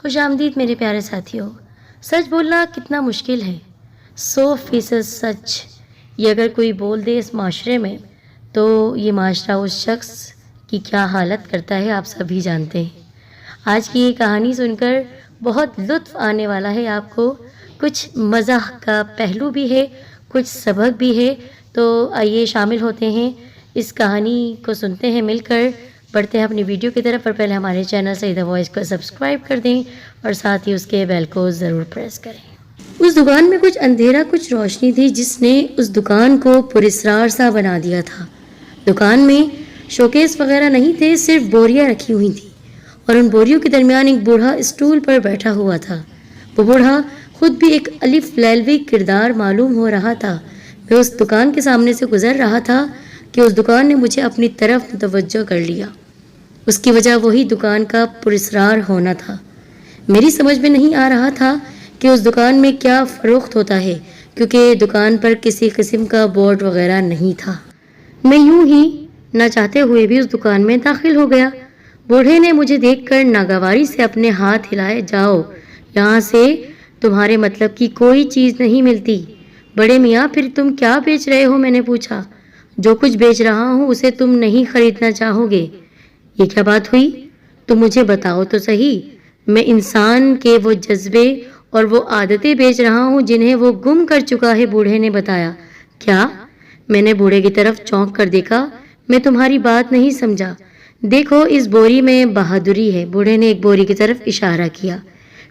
خوش آمدید میرے پیارے ساتھیوں۔ سچ بولنا کتنا مشکل ہے، 100% سچ یہ اگر کوئی بول دے اس معاشرے میں تو یہ معاشرہ اس شخص کی کیا حالت کرتا ہے آپ سبھی جانتے ہیں۔ آج کی یہ کہانی سن کر بہت لطف آنے والا ہے آپ کو، کچھ مزاح کا پہلو بھی ہے، کچھ سبق بھی ہے، تو آئیے شامل ہوتے ہیں، اس کہانی کو سنتے ہیں مل کر، بڑھتے ہیں اپنی ویڈیو کی طرف۔ اور پہلے ہمارے چینل سعیدہ وائس کو سبسکرائب کر دیں اور ساتھ ہی اس کے بیل کو ضرور پریس کریں۔ اس دکان میں کچھ اندھیرا کچھ روشنی تھی جس نے اس دکان کو پراسرار سا بنا دیا تھا۔ دکان میں شوکیس وغیرہ نہیں تھے، صرف بوریاں رکھی ہوئی تھیں اور ان بوریوں کے درمیان ایک بوڑھا اسٹول پر بیٹھا ہوا تھا۔ وہ بوڑھا خود بھی ایک الف لیلوی کردار معلوم ہو رہا تھا۔ میں اس دکان کے سامنے سے گزر رہا تھا کہ اس دکان نے مجھے اپنی طرف متوجہ کر لیا۔ اس کی وجہ وہی دکان کا پراسرار ہونا تھا۔ میری سمجھ میں نہیں آ رہا تھا کہ اس دکان میں کیا فروخت ہوتا ہے، کیونکہ دکان پر کسی قسم کا بورڈ وغیرہ نہیں تھا۔ میں یوں ہی نہ چاہتے ہوئے بھی اس دکان میں داخل ہو گیا۔ بوڑھے نے مجھے دیکھ کر ناگواری سے اپنے ہاتھ ہلائے، جاؤ یہاں سے، تمہارے مطلب کی کوئی چیز نہیں ملتی۔ بڑے میاں پھر تم کیا بیچ رہے ہو؟ میں نے پوچھا۔ جو کچھ بیچ رہا ہوں اسے تم نہیں خریدنا چاہو گے۔ یہ کیا بات ہوئی؟ تم مجھے بتاؤ تو صحیح۔ میں انسان کے وہ جذبے اور وہ عادتیں بیچ رہا ہوں جنہیں وہ گم کر چکا ہے، بوڑھے نے بتایا۔ کیا؟ میں نے بوڑھے کی طرف چونک کر دیکھا۔ میں تمہاری بات نہیں سمجھا۔ دیکھو اس بوری میں بہادری ہے، بوڑھے نے ایک بوری کی طرف اشارہ کیا،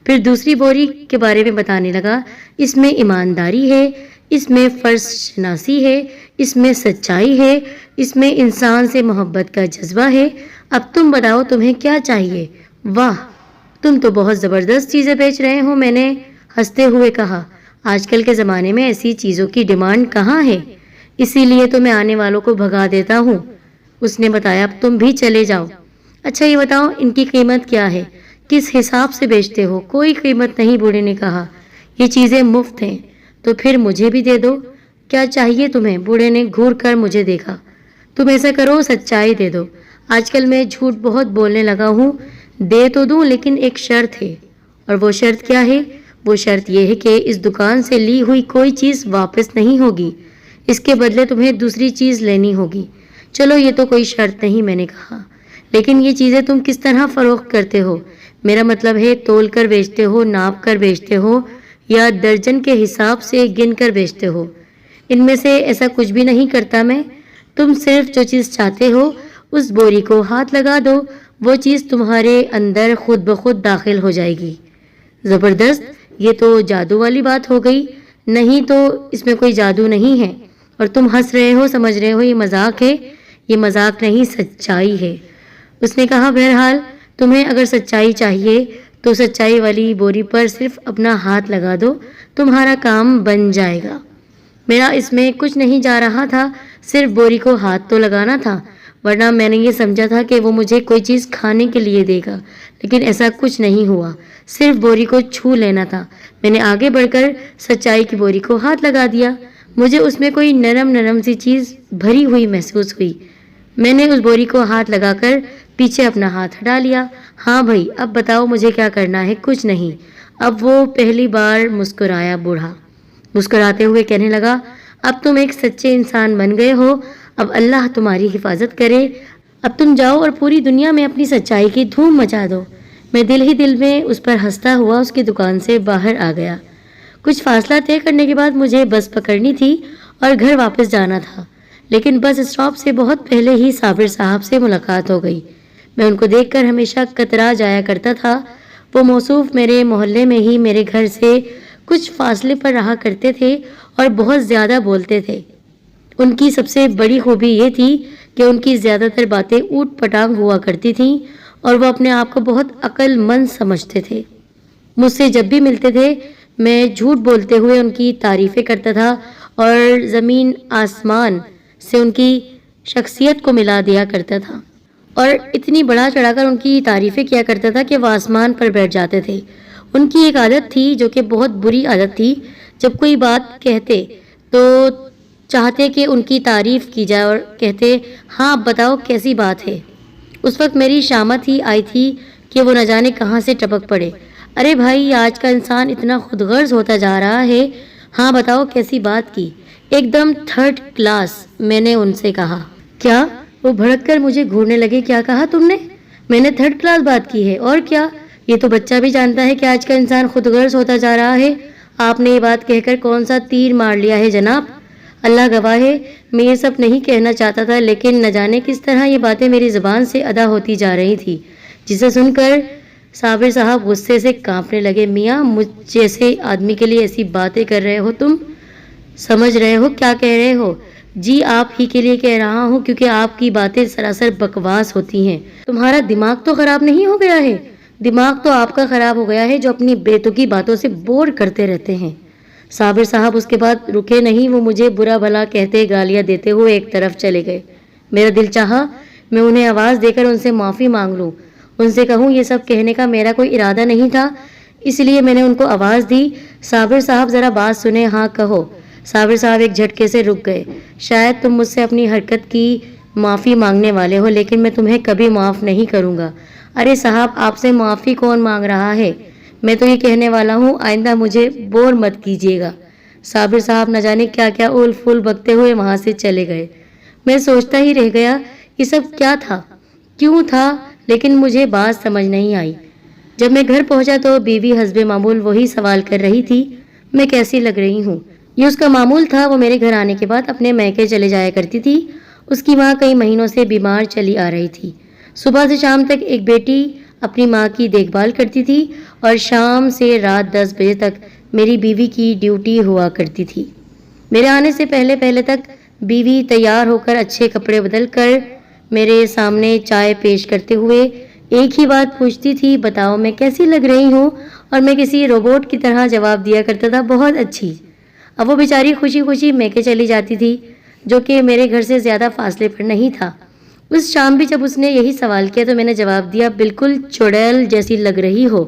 پھر دوسری بوری کے بارے میں بتانے لگا۔ اس میں ایمانداری ہے، اس میں فرض شناسی ہے، اس میں سچائی ہے، اس میں انسان سے محبت کا جذبہ ہے۔ اب تم بتاؤ تمہیں کیا چاہیے؟ واہ، تم تو بہت زبردست چیزیں بیچ رہے ہو، میں نے ہنستے ہوئے کہا۔ آج کل کے زمانے میں ایسی چیزوں کی ڈیمانڈ کہاں ہے، اسی لیے تو میں آنے والوں کو بھگا دیتا ہوں۔ اس نے بتایا، اب تم بھی چلے جاؤ۔ اچھا یہ بتاؤ ان کی قیمت کیا ہے، کس حساب سے بیچتے ہو؟ کوئی قیمت نہیں، بوڑھے نے کہا، یہ چیزیں مفت ہیں۔ تو پھر مجھے بھی دے دو۔ کیا چاہیے تمہیں؟ بوڑھے نے گھور کر مجھے دیکھا۔ تم ایسا کرو، سچائی دے دو۔ آج کل میں جھوٹ بہت بولنے لگا ہوں، دے تو دوں لیکن ایک شرط ہے۔ اور وہ شرط کیا ہے؟ وہ شرط یہ ہے کہ اس دکان سے لی ہوئی کوئی چیز واپس نہیں ہوگی، اس کے بدلے تمہیں دوسری چیز لینی ہوگی۔ چلو یہ تو کوئی شرط نہیں، میں نے کہا، لیکن یہ چیزیں تم کس طرح فروخت کرتے ہو؟ میرا مطلب ہے تول کر بیچتے ہو، ناپ کر بیچتے ہو، یا درجن کے حساب سے گن کر بیچتے ہو؟ ان میں سے ایسا کچھ بھی نہیں کرتا میں۔ تم صرف جو چیز چاہتے ہو اس بوری کو ہاتھ لگا دو، وہ چیز تمہارے اندر خود بخود داخل ہو جائے گی۔ زبردست، یہ تو جادو والی بات ہو گئی۔ نہیں تو اس میں کوئی جادو نہیں ہے، اور تم ہنس رہے ہو، سمجھ رہے ہو یہ مذاق ہے۔ یہ مذاق نہیں، سچائی ہے۔ اس نے کہا، بہرحال تمہیں اگر سچائی چاہیے تو سچائی والی بوری پر صرف اپنا ہاتھ لگا دو، تمہارا کام بن جائے گا۔ میرا اس میں کچھ نہیں جا رہا تھا، صرف بوری کو ہاتھ تو لگانا تھا، ورنہ میں نے یہ سمجھا تھا کہ وہ مجھے کوئی چیز کھانے کے لیے دے گا، لیکن ایسا کچھ نہیں ہوا، صرف بوری کو چھو لینا تھا۔ میں نے آگے بڑھ کر سچائی کی بوری کو ہاتھ لگا دیا۔ مجھے اس میں کوئی نرم نرم سی چیز بھری ہوئی محسوس ہوئی۔ میں نے اس بوری کو ہاتھ لگا کر پیچھے اپنا ہاتھ ہٹا لیا۔ ہاں بھائی، اب بتاؤ مجھے کیا کرنا ہے؟ کچھ نہیں۔ اب وہ پہلی بار مسکرایا۔ بوڑھا مسکراتے ہوئے کہنے لگا، اب تم ایک سچے انسان بن گئے ہو، اب اللہ تمہاری حفاظت کرے۔ اب تم جاؤ اور پوری دنیا میں اپنی سچائی کی دھوم مچا دو۔ میں دل ہی دل میں اس پر ہنستا ہوا اس کی دکان سے باہر آ گیا۔ کچھ فاصلہ طے کرنے کے بعد مجھے بس پکڑنی تھی اور گھر واپس جانا تھا، لیکن بس اسٹاپ سے بہت پہلے ہی صابر صاحب سے ملاقات ہو گئی۔ میں ان کو دیکھ کر ہمیشہ کترا جایا کرتا تھا۔ وہ موصوف میرے محلے میں ہی میرے گھر سے کچھ فاصلے پر رہا کرتے تھے اور بہت زیادہ بولتے تھے۔ ان کی سب سے بڑی خوبی یہ تھی کہ ان کی زیادہ تر باتیں اوٹ پٹانگ ہوا کرتی تھیں اور وہ اپنے آپ کو بہت عقل مند سمجھتے تھے۔ مجھ سے جب بھی ملتے تھے میں جھوٹ بولتے ہوئے ان کی تعریفیں کرتا تھا اور زمین آسمان سے ان کی شخصیت کو ملا دیا کرتا تھا، اور اتنی بڑا چڑھا کر ان کی تعریفیں کیا کرتا تھا کہ وہ آسمان پر بیٹھ جاتے تھے۔ ان کی ایک عادت تھی جو کہ بہت بری عادت تھی، جب کوئی بات کہتے تو چاہتے کہ ان کی تعریف کی جائے اور کہتے، ہاں اب بتاؤ کیسی بات ہے۔ اس وقت میری شامت ہی آئی تھی کہ وہ نہ جانے کہاں سے ٹپک پڑے۔ ارے بھائی آج کا انسان اتنا خود غرض ہوتا جا رہا ہے. ہاں بتاؤ کیسی بات کی؟ ایک دم تھرڈ کلاس، میں نے ان سے کہا. کیا؟ وہ بھڑک کر مجھے گھورنے لگے. کیا کہا تم نے؟ میں نے تھرڈ کلاس بات کی ہے اور کیا؟ یہ تو بچہ بھی جانتا ہے کہ آج کا انسان خود غرض ہوتا جا رہا ہے. آپ نے یہ بات کہہ کر کون سا تیر مار لیا ہے جناب؟ اللہ گواہ ہے میں یہ سب نہیں کہنا چاہتا تھا، لیکن نہ جانے کس طرح یہ باتیں میری زبان سے ادا ہوتی جا رہی تھی، جسے سن کر صابر صاحب غصے سے کانپنے لگے. میاں مجھ جیسے آدمی کے لیے ایسی باتیں کر رہے ہو تم؟ سمجھ رہے ہو کیا کہہ رہے ہو؟ جی آپ ہی کے لیے کہہ رہا ہوں، کیونکہ آپ کی باتیں سراسر بکواس ہوتی ہیں. تمہارا دماغ تو خراب نہیں ہو گیا ہے؟ دماغ تو آپ کا خراب ہو گیا ہے جو اپنی بیتکی باتوں سے بور کرتے رہتے ہیں. صابر صاحب اس کے بعد رکے نہیں. وہ مجھے برا بھلا کہتے گالیاں دیتے ہوئے ایک طرف چلے گئے. میرا دل چاہا میں انہیں آواز دے کر ان سے معافی مانگ لوں، ان سے کہوں یہ سب کہنے کا میرا کوئی ارادہ نہیں تھا، اس لیے میں نے ان کو آواز دی. صابر صاحب ذرا بات سنیں. ہاں کہو. صابر صاحب ایک جھٹکے سے رک گئے. شاید تم مجھ سے اپنی حرکت کی معافی مانگنے والے ہو، لیکن میں تمہیں کبھی معاف نہیں کروں گا. ارے صاحب آپ سے معافی کون مانگ رہا ہے؟ میں تو یہ کہنے والا ہوں آئندہ مجھے بور مت کیجیے گا. صابر صاحب نہ جانے کیا کیا اول فول بکتے ہوئے وہاں سے چلے گئے. میں سوچتا ہی رہ گیا یہ سب کیا تھا، کیوں تھا، لیکن مجھے بات سمجھ نہیں آئی. جب میں گھر پہنچا تو بیوی حسب معمول وہی سوال کر رہی تھی میں کیسی لگ رہی ہوں. یہ اس کا معمول تھا. وہ میرے گھر آنے کے بعد اپنے میکے چلے جایا کرتی تھی. اس کی ماں کئی مہینوں سے بیمار چلی آ رہی تھی. صبح سے شام تک ایک بیٹی اپنی ماں کی دیکھ بھال کرتی تھی اور شام سے رات 10 بجے تک میری بیوی کی ڈیوٹی ہوا کرتی تھی. میرے آنے سے پہلے پہلے تک بیوی تیار ہو کر اچھے کپڑے بدل کر میرے سامنے چائے پیش کرتے ہوئے ایک ہی بات پوچھتی تھی، بتاؤ میں کیسی لگ رہی ہوں؟ اور میں کسی روبوٹ کی طرح جواب دیا کرتا تھا، بہت اچھی. اب وہ بیچاری خوشی خوشی میکے چلی جاتی تھی، جو کہ میرے گھر سے زیادہ فاصلے پر نہیں تھا. اس شام بھی جب اس نے یہی سوال کیا تو میں نے جواب دیا، بالکل چڑیل جیسی لگ رہی ہو،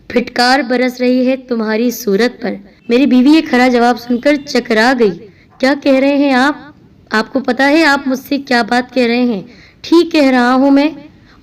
پھٹکار برس رہی ہے تمہاری صورت پر. میری بیوی یہ کھرا جواب سن کر چکرا گئی. کیا کہہ رہے ہیں آپ کو پتا ہے آپ مجھ سے کیا بات کہہ رہے ہیں؟ ٹھیک کہہ رہا ہوں میں.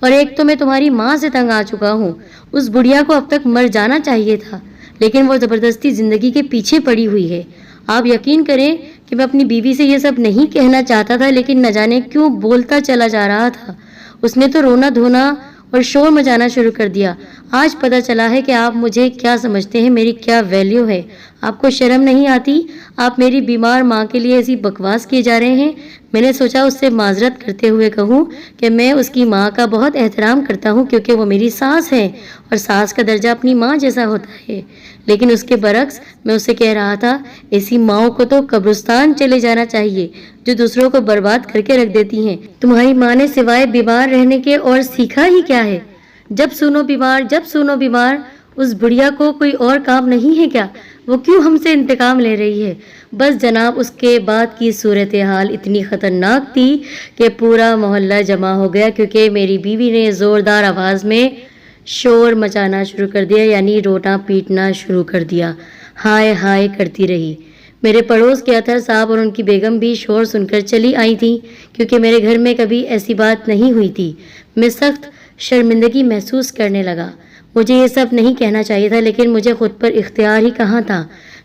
اور ایک تو میں تمہاری ماں سے تنگ آ چکا ہوں. اس بڑھیا کو اب تک مر جانا چاہیے تھا، لیکن وہ زبردستی زندگی کے پیچھے پڑی ہوئی ہے. آپ یقین کریں کہ میں اپنی بیوی سے یہ سب نہیں کہنا چاہتا تھا، لیکن نہ جانے کیوں بولتا چلا جا رہا تھا. اس نے تو رونا دھونا اور شور مچانا شروع کر دیا. آج پتہ چلا ہے کہ آپ مجھے کیا سمجھتے ہیں، میری کیا ویلیو ہے. آپ کو شرم نہیں آتی؟ آپ میری بیمار ماں کے لیے ایسی بکواس کیے جا رہے ہیں. میں نے سوچا اس سے معذرت کرتے ہوئے کہوں کہ میں اس کی ماں کا بہت احترام کرتا ہوں، کیونکہ وہ میری ساس ہے اور ساس کا درجہ اپنی ماں جیسا ہوتا ہے. لیکن اس کے برعکس میں اسے کہہ رہا تھا، ایسی ماؤں کو تو قبرستان چلے جانا چاہیے جو دوسروں کو برباد کر کے رکھ دیتی ہیں. تمہاری ماں نے سوائے بیمار رہنے کے اور سیکھا ہی کیا ہے؟ جب سنو بیمار. اس بڑھیا کو کوئی اور کام نہیں ہے کیا؟ وہ کیوں ہم سے انتقام لے رہی ہے؟ بس جناب اس کے بعد کی صورتحال اتنی خطرناک تھی کہ پورا محلہ جمع ہو گیا، کیونکہ میری بیوی نے زوردار آواز میں شور مچانا شروع کر دیا، یعنی رونا پیٹنا شروع کر دیا. ہائے ہائے کرتی رہی. میرے پڑوس کے اطہر صاحب اور ان کی بیگم بھی شور سن کر چلی آئی تھیں، کیونکہ میرے گھر میں کبھی ایسی بات نہیں ہوئی تھی. میں سخت شرمندگی محسوس کرنے لگا. مجھے یہ سب نہیں کہنا چاہیے تھا، لیکن مجھے خود پر اختیار ہی کہاں تھا.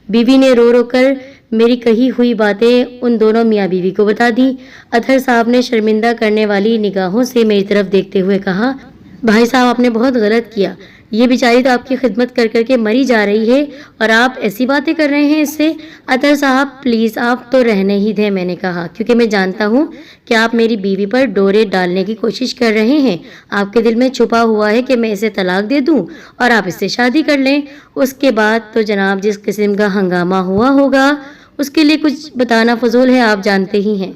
بیوی نے رو رو کر میری کہی ہوئی باتیں ان دونوں میاں بیوی کو بتا دی. اطہر صاحب نے شرمندہ کرنے والی نگاہوں سے میری طرف دیکھتے ہوئے کہا، بھائی صاحب آپ نے بہت غلط کیا. یہ بیچاری تو آپ کی خدمت کر کر کے مری جا رہی ہے اور آپ ایسی باتیں کر رہے ہیں اس سے. اطہر صاحب پلیز آپ تو رہنے ہی دیں، میں نے کہا، کیونکہ میں جانتا ہوں کہ آپ میری بیوی پر ڈورے ڈالنے کی کوشش کر رہے ہیں. آپ کے دل میں چھپا ہوا ہے کہ میں اسے طلاق دے دوں اور آپ اس سے شادی کر لیں. اس کے بعد تو جناب جس قسم کا ہنگامہ ہوا ہوگا اس کے لیے کچھ بتانا فضول ہے، آپ جانتے ہی ہیں.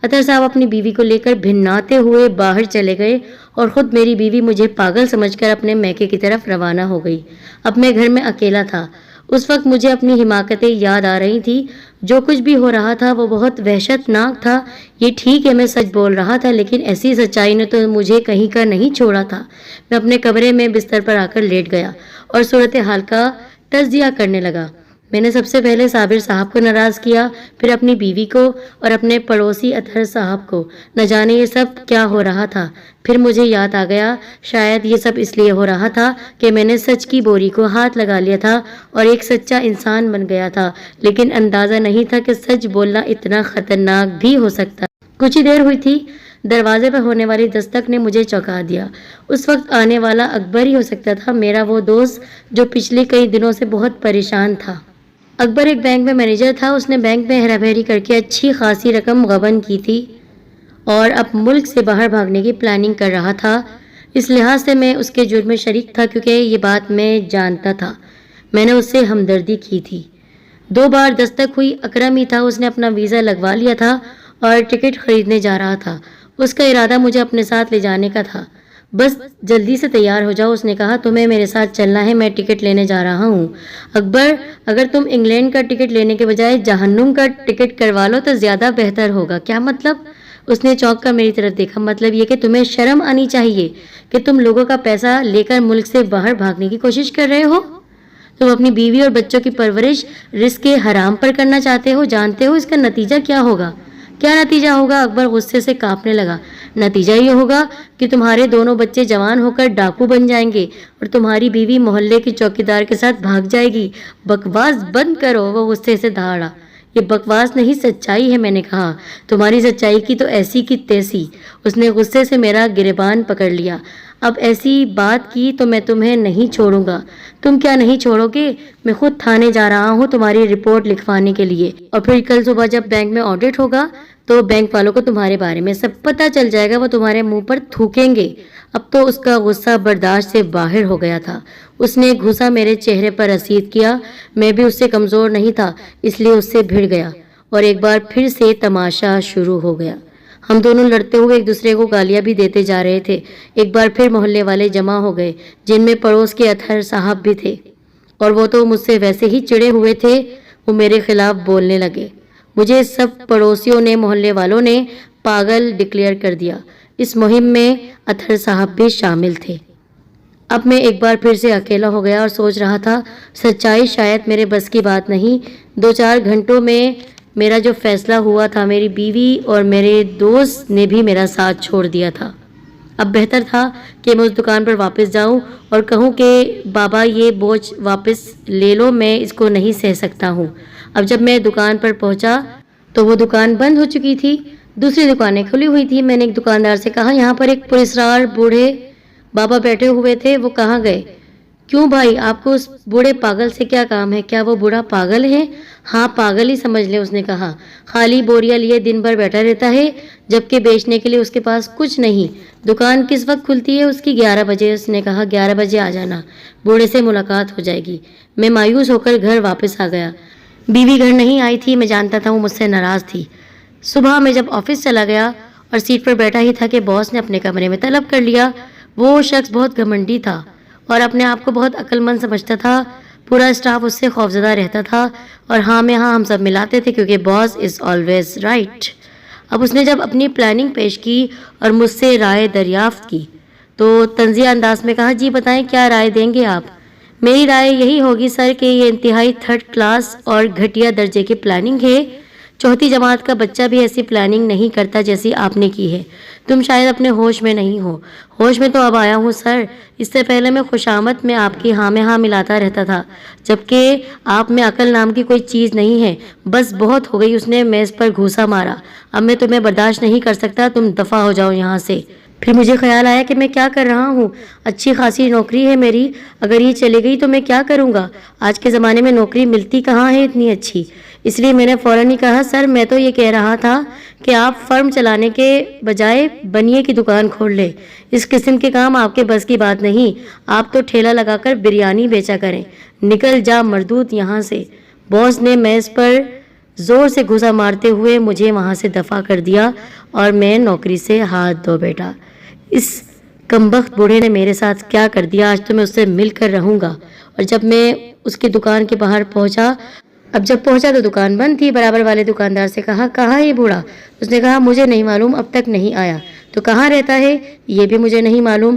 اطہر صاحب اپنی بیوی کو لے کر بھناتے ہوئے باہر چلے گئے اور خود میری بیوی مجھے پاگل سمجھ کر اپنے میکے کی طرف روانہ ہو گئی. اب میں گھر میں اکیلا تھا. اس وقت مجھے اپنی حماقتیں یاد آ رہی تھی. جو کچھ بھی ہو رہا تھا وہ بہت وحشت ناک تھا. یہ ٹھیک ہے میں سچ بول رہا تھا، لیکن ایسی سچائی نے تو مجھے کہیں کا نہیں چھوڑا تھا. میں اپنے کمرے میں بستر پر آ کر لیٹ گیا اور صورتحال کا تجزیہ کرنے لگا. میں نے سب سے پہلے صابر صاحب کو ناراض کیا، پھر اپنی بیوی کو اور اپنے پڑوسی اطہر صاحب کو۔ نہ جانے یہ سب کیا ہو رہا تھا۔ پھر مجھے یاد آ گیا، شاید یہ سب اس لیے ہو رہا تھا کہ میں نے سچ کی بوری کو ہاتھ لگا لیا تھا اور ایک سچا انسان بن گیا تھا، لیکن اندازہ نہیں تھا کہ سچ بولنا اتنا خطرناک بھی ہو سکتا۔ کچھ ہی دیر ہوئی تھی، دروازے پر ہونے والی دستک نے مجھے چونکا دیا۔ اس وقت آنے والا اکبر ہی ہو سکتا تھا، میرا وہ دوست جو پچھلے کئی دنوں سے بہت پریشان تھا۔ اکبر ایک بینک میں مینیجر تھا، اس نے بینک میں ہیرا پھیری کر کے اچھی خاصی رقم غبن کی تھی اور اب ملک سے باہر بھاگنے کی پلاننگ کر رہا تھا۔ اس لحاظ سے میں اس کے جرم میں شریک تھا کیونکہ یہ بات میں جانتا تھا۔ میں نے اس سے ہمدردی کی تھی۔ 2 بار دستک ہوئی، اکرم ہی تھا، اس نے اپنا ویزا لگوا لیا تھا اور ٹکٹ خریدنے جا رہا تھا۔ اس کا ارادہ مجھے اپنے ساتھ لے جانے کا تھا۔ بس جلدی سے تیار ہو جاؤ، اس نے کہا، تمہیں میرے ساتھ چلنا ہے، میں ٹکٹ لینے جا رہا ہوں۔ اکبر، اگر تم انگلینڈ کا ٹکٹ لینے کے بجائے جہنم کا ٹکٹ کروا لو تو زیادہ بہتر ہوگا۔ کیا مطلب؟ اس نے چونک کر میری طرف دیکھا۔ مطلب یہ کہ تمہیں شرم آنی چاہیے کہ تم لوگوں کا پیسہ لے کر ملک سے باہر بھاگنے کی کوشش کر رہے ہو۔ تم اپنی بیوی اور بچوں کی پرورش رزق حرام پر کرنا چاہتے ہو۔ جانتے ہو اس کا نتیجہ کیا ہوگا؟ کیا نتیجہ ہوگا؟ اکبر غصے سے کانپنے لگا۔ نتیجہ یہ ہوگا کہ تمہارے دونوں بچے جوان ہو کر ڈاکو بن جائیں گے اور تمہاری بیوی محلے کی چوکیدار کے ساتھ بھاگ جائے گی۔ بکواس بند کرو، وہ غصے سے دہاڑا۔ یہ بکواس نہیں، سچائی ہے، میں نے کہا۔ تمہاری سچائی کی تو ایسی کی تیسی۔ اس نے غصے سے میرا گریبان پکڑ لیا۔ اب ایسی بات کی تو میں تمہیں نہیں چھوڑوں گا۔ تم کیا نہیں چھوڑو گے؟ میں خود تھانے جا رہا ہوں تمہاری رپورٹ لکھوانے کے لیے، اور پھر کل صبح جب بینک میں آڈٹ ہوگا تو بینک والوں کو تمہارے بارے میں سب پتہ چل جائے گا، وہ تمہارے منہ پر تھوکیں گے۔ اب تو اس کا غصہ برداشت سے باہر ہو گیا تھا۔ اس نے گھسا میرے چہرے پر رسید کیا۔ میں بھی اس سے کمزور نہیں تھا، اس لیے اس سے بھڑ گیا اور ایک بار پھر سے تماشا شروع ہو گیا۔ ہم دونوں لڑتے ہوئے ایک دوسرے کو گالیاں بھی دیتے جا رہے تھے۔ ایک بار پھر محلے والے جمع ہو گئے، جن میں پڑوس کے اطہر صاحب بھی تھے، اور وہ تو مجھ سے ویسے ہی چڑے ہوئے تھے۔ وہ میرے خلاف بولنے لگے۔ مجھے سب پڑوسیوں نے، محلے والوں نے پاگل ڈکلیئر کر دیا۔ اس مہم میں اطہر صاحب بھی شامل تھے۔ اب میں ایک بار پھر سے اکیلا ہو گیا اور سوچ رہا تھا، سچائی شاید میرے بس کی بات نہیں۔ 2-4 گھنٹوں میں میرا جو فیصلہ ہوا تھا، میری بیوی اور میرے دوست نے بھی میرا ساتھ چھوڑ دیا تھا۔ اب بہتر تھا کہ میں اس دکان پر واپس جاؤں اور کہوں کہ بابا یہ بوجھ واپس لے لو، میں اس کو نہیں سہ سکتا ہوں۔ اب جب میں دکان پر پہنچا تو وہ دکان بند ہو چکی تھی، دوسری دکانیں کھلی ہوئی تھی۔ میں نے ایک دکاندار سے کہا، یہاں پر ایک پراسرار بوڑھے بابا بیٹھے ہوئے تھے، وہ کہاں گئے؟ کیوں بھائی، آپ کو اس بوڑھے پاگل سے کیا کام ہے؟ کیا وہ بوڑھا پاگل ہے؟ ہاں پاگل ہی سمجھ لے، اس نے کہا۔ خالی بوریاں لیے دن بھر بیٹھا رہتا ہے، جبکہ بیچنے کے لیے اس کے پاس کچھ نہیں۔ دکان کس وقت کھلتی ہے اس کی؟ 11 بجے، اس نے کہا۔ 11 بجے آ جانا، بوڑھے سے ملاقات ہو جائے گی۔ میں مایوس ہو کر گھر واپس آ گیا۔ بیوی گھر نہیں آئی تھی، میں جانتا تھا وہ مجھ سے ناراض تھی۔ صبح میں جب آفس چلا گیا اور سیٹ پر بیٹھا ہی تھا کہ باس نے اپنے کمرے میں طلب کر لیا۔ وہ شخص بہت گھمنڈی تھا اور اپنے آپ کو بہت عقل مند سمجھتا تھا۔ پورا اسٹاف اس سے خوفزدہ رہتا تھا اور ہاں میں ہاں ہم سب ملاتے تھے کیونکہ باس از آلویز رائٹ۔ اب اس نے جب اپنی پلاننگ پیش کی اور مجھ سے رائے دریافت کی تو طنزیہ انداز میں کہا، جی بتائیں کیا رائے دیں گے آپ؟ میری رائے یہی ہوگی سر کہ یہ انتہائی 3rd کلاس اور گھٹیا درجے کی پلاننگ ہے۔ 4تھی جماعت کا بچہ بھی ایسی پلاننگ نہیں کرتا جیسی آپ نے کی ہے۔ تم شاید اپنے ہوش میں نہیں ہو۔ ہوش میں تو اب آیا ہوں سر، اس سے پہلے میں خوشامد میں آپ کی ہاں میں ہاں ملاتا رہتا تھا، جبکہ آپ میں عقل نام کی کوئی چیز نہیں ہے۔ بس بہت ہو گئی، اس نے میز پر گھوسا مارا۔ اب میں تمہیں برداشت نہیں کر سکتا، تم دفع ہو جاؤ یہاں سے۔ پھر مجھے خیال آیا کہ میں کیا کر رہا ہوں، اچھی خاصی نوکری ہے میری، اگر یہ چلی گئی تو میں کیا کروں گا؟ آج کے زمانے میں نوکری ملتی کہاں ہے اتنی اچھی؟ اس لیے میں نے فوراً ہی کہا، سر میں تو یہ کہہ رہا تھا کہ آپ فرم چلانے کے بجائے بنیے کی دکان کھول لیں۔ اس قسم کے کام آپ کے بس کی بات نہیں، آپ تو ٹھیلا لگا کر بریانی بیچا کریں۔ نکل جا مردود یہاں سے۔ باس نے میز پر زور سے گھسا مارتے ہوئے مجھے وہاں سے دفع کر دیا اور میں نوکری سے ہاتھ دھو بیٹھا۔ اس کمبخت بوڑھے نے میرے ساتھ کیا کر دیا، آج تو میں اس سے مل کر رہوں گا۔ اور جب میں اس کی دکان کے باہر پہنچا، جب پہنچا تو دکان بند تھی۔ برابر والے دکاندار سے کہا، کہاں ہے یہ بوڑھا؟ اس نے کہا، مجھے نہیں معلوم، اب تک نہیں آیا۔ تو کہاں رہتا ہے؟ یہ بھی مجھے نہیں معلوم۔